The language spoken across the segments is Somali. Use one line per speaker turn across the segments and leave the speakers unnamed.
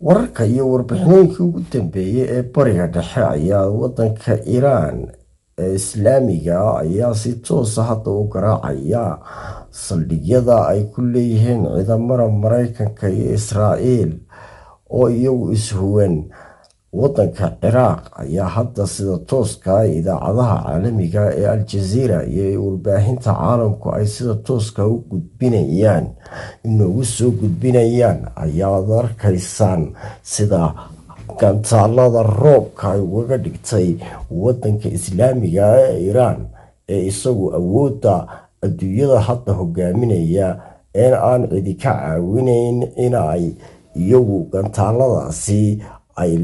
wararka iyo warbixinooyinkii ugu dambeeyay ee bariga dhexe ayaa wadanka Iiraan ee Islaamiga ayaa si toos ah hadda u garaacaya saldhigyada ay ku leeyihiin ciidamada Mareykanka iyo Israa'iil oo iyagu ishuwan. Wadanka Ciraaq ayaa hadda sida tooska ah idaacadaha caalamiga ee Al Jazeera iyo warbaahinta caalamku ay sida tooska u gudbinayaan inoogu soo gudbinayaan ayaad arkaysaan sida gantaalada roobka ay ugaga dhigtay wadanka Islaamiga ee Iiraan ee isagu awoodda adduunyada hadda hogaaminaya ee aan cidi ka caawinayn in ay iyagu gantaaladaasi ay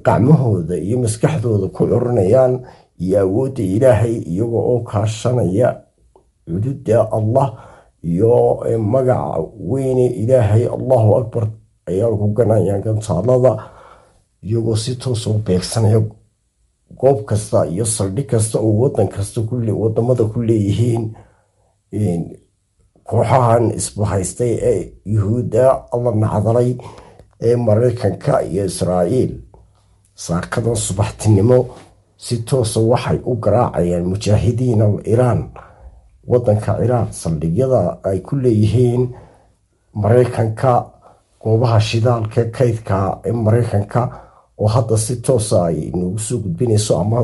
gacmahooda iyo maskaxdooda ku curinayaan iyo awoodda Ilaahay iyaga oo kaashanaya xuduudda Allah iyo magaca weyne Ilaahay. Allahu Akbar ayaa ku ganayaan gantaalada iyagoo si toos u beegsanaya goob kasta iyo saldhig kasta oo wadan kasta wadamada ku leeyihiin kooxahan isbahaystay ee Yuhuudda Allah nacdalay ee Mareykanka iyo Israa'iil. saakadan subaxtinimo si toos waxay u garaacayaan mujaahidiina Iiraan wadanka Ciraaq saldhigyada ay ku leeyihiin Mareykanka, goobaha shidaalka kaydka ee Mareykanka oo hadda si toos ay inoogu soo gudbinayso ama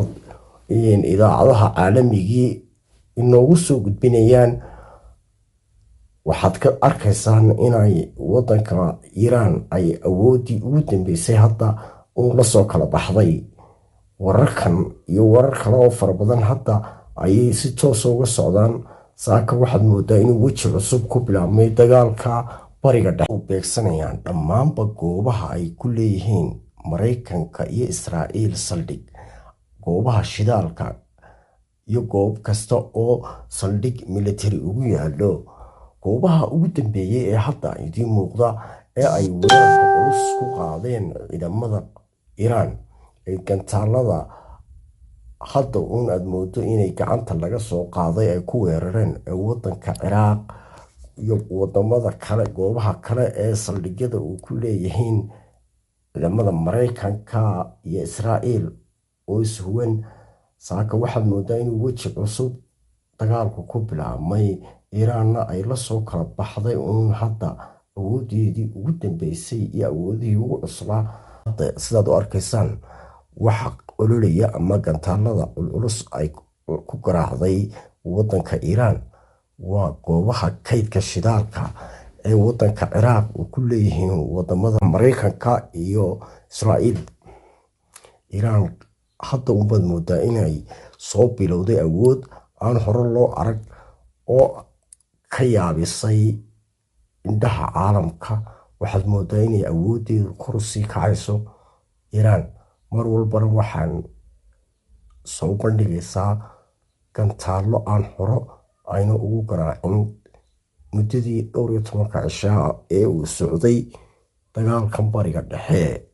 idaacadaha caalamigii inoogu soo gudbinayaan. waxaad ka arkaysaan inay wadanka Iiraan ay awoodii ugu dambeysay hadda uu la soo kala baxday. wararkan iyo warar kale oo fara badan hadda ayay si toos uga socdaan. saaka waxaad moodaa inuu weji cusub ku bilaabmay dagaalka bariga dhexe u beegsanayaan dhammaanba goobaha ay ku leeyihiin Mareykanka iyo Israa'iil saldhig, goobaha shidaalka iyo goob kasta oo saldhig military ugu yaalo. goobaha ugu dambeeyay ee hadda idiin muuqda ee ay weerarka culus ku qaadeen ciidamada Iiraan ee gantaalada hadda aad moodo inay gacanta laga soo qaaday ay ku weerareen wadanka Ciraaq iyo wadamada kale, goobaha kale ee saldhigyada uu ku leeyihiin ciidamada Mareykanka iyo Israa'iil oo ishuwan. saaka waxaad moodaa inuu weji cusub dagaalku ku bilaabmay. Iiraanna ay la soo kala baxday hadda awoodeedii ugu dambeysay iyo awoodihii ugu cuslaa. sidaad u arkaysaan waxa ololaya ama gantaalada culculus ay ku garaacday wadanka Iiraan waa goobaha kaydka shidaalka ee wadanka Ciraaq uu ku leeyihiin wadamada Mareykanka iyo Israa'iil. Iiraan hadda ubaad moodaa inay soo bilowday awood aan hore loo arag oo ka yaabisay indhaha caalamka. waxaad moodaa inay awoodeedu kor sii kacayso. Iiraan mar walbana waxaan soo bandhigaysaa gantaalo aan hore ayna ugu garaacin muddadii 12 cishaa ee uu socday dagaalkan bariga dhexe.